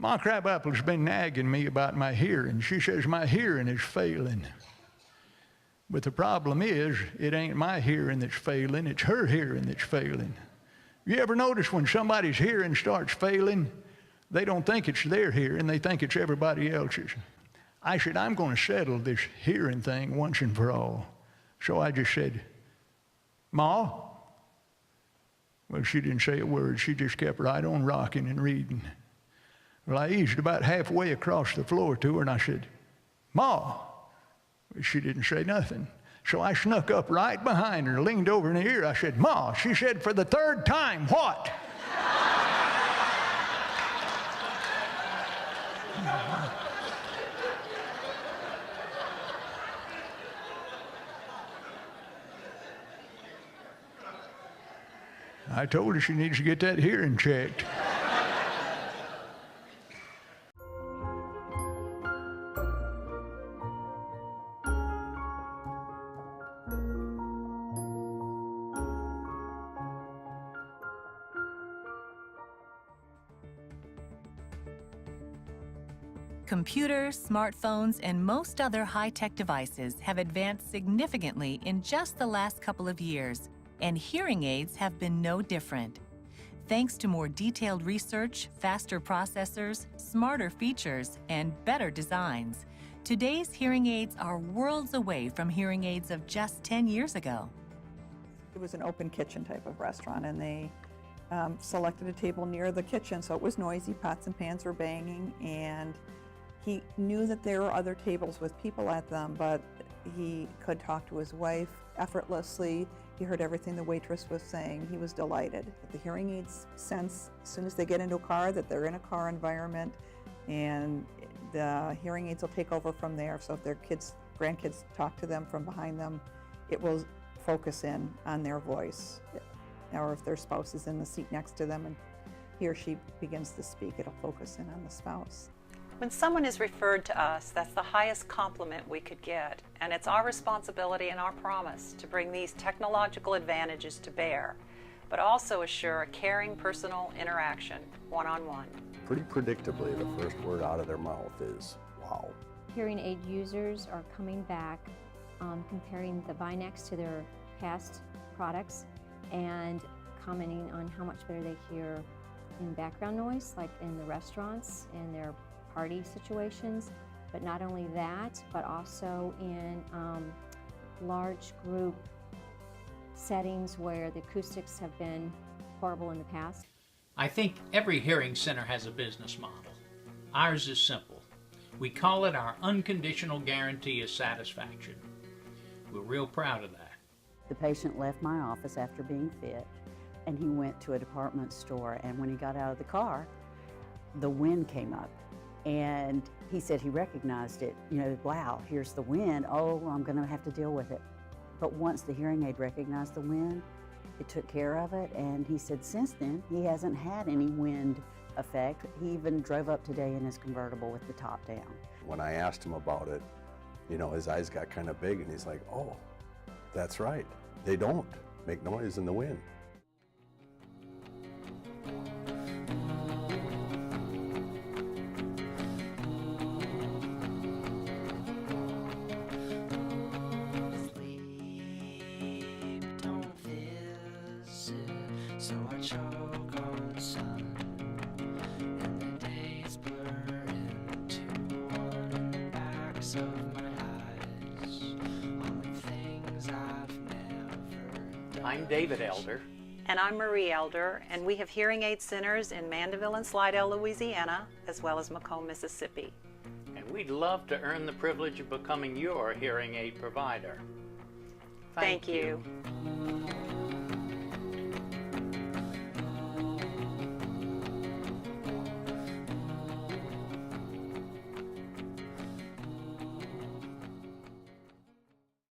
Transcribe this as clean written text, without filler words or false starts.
Ma Crabapple's been nagging me about my hearing. She says my hearing is failing. But the problem is, it ain't my hearing that's failing, it's her hearing that's failing. You ever notice when somebody's hearing starts failing, they don't think it's their hearing, they think it's everybody else's. I said, I'm going to settle this hearing thing once and for all. So I just said, Ma? Well, she didn't say a word. She just kept right on rocking and reading. Well, I eased about halfway across the floor to her, and I said, Ma? Well, she didn't say nothing. So I snuck up right behind her, leaned over in her ear. I said, Ma? She said, for the third time, what? I told her she needs to get that hearing checked. Computers, smartphones, and most other high-tech devices have advanced significantly in just the last couple of years, and hearing aids have been no different. Thanks to more detailed research, faster processors, smarter features, and better designs, today's hearing aids are worlds away from hearing aids of just 10 years ago. It was an open kitchen type of restaurant, and they selected a table near the kitchen, so it was noisy, pots and pans were banging, and he knew that there were other tables with people at them, but he could talk to his wife effortlessly. He heard everything the waitress was saying. He was delighted. The hearing aids sense, as soon as they get into a car, that they're in a car environment, and the hearing aids will take over from there. So if their kids, grandkids talk to them from behind them, it will focus in on their voice. Or if their spouse is in the seat next to them and he or she begins to speak, it'll focus in on the spouse. When someone is referred to us, that's the highest compliment we could get, and it's our responsibility and our promise to bring these technological advantages to bear, but also assure a caring personal interaction, one-on-one. Pretty predictably, the first word out of their mouth is, wow. Hearing aid users are coming back, comparing the Binax to their past products and commenting on how much better they hear in background noise, like in the restaurants and their party situations, but not only that, but also in large group settings where the acoustics have been horrible in the past. I think every hearing center has a business model. Ours is simple. We call it our unconditional guarantee of satisfaction. We're real proud of that. The patient left my office after being fit, and he went to a department store, and when he got out of the car, the wind came up. And he said he recognized it, you know, wow, here's the wind, oh, I'm gonna have to deal with it. But once the hearing aid recognized the wind, it took care of it, and he said since then, he hasn't had any wind effect. He even drove up today in his convertible with the top down. When I asked him about it, you know, his eyes got kind of big, and he's like, oh, that's right, they don't make noise in the wind. So I choke on sun, and the days blur into one in the backs of my eyes, on the things I've never done. I'm David Elder. And I'm Marie Elder, and we have hearing aid centers in Mandeville and Slidell, Louisiana, as well as Macomb, Mississippi. And we'd love to earn the privilege of becoming your hearing aid provider. Thank you.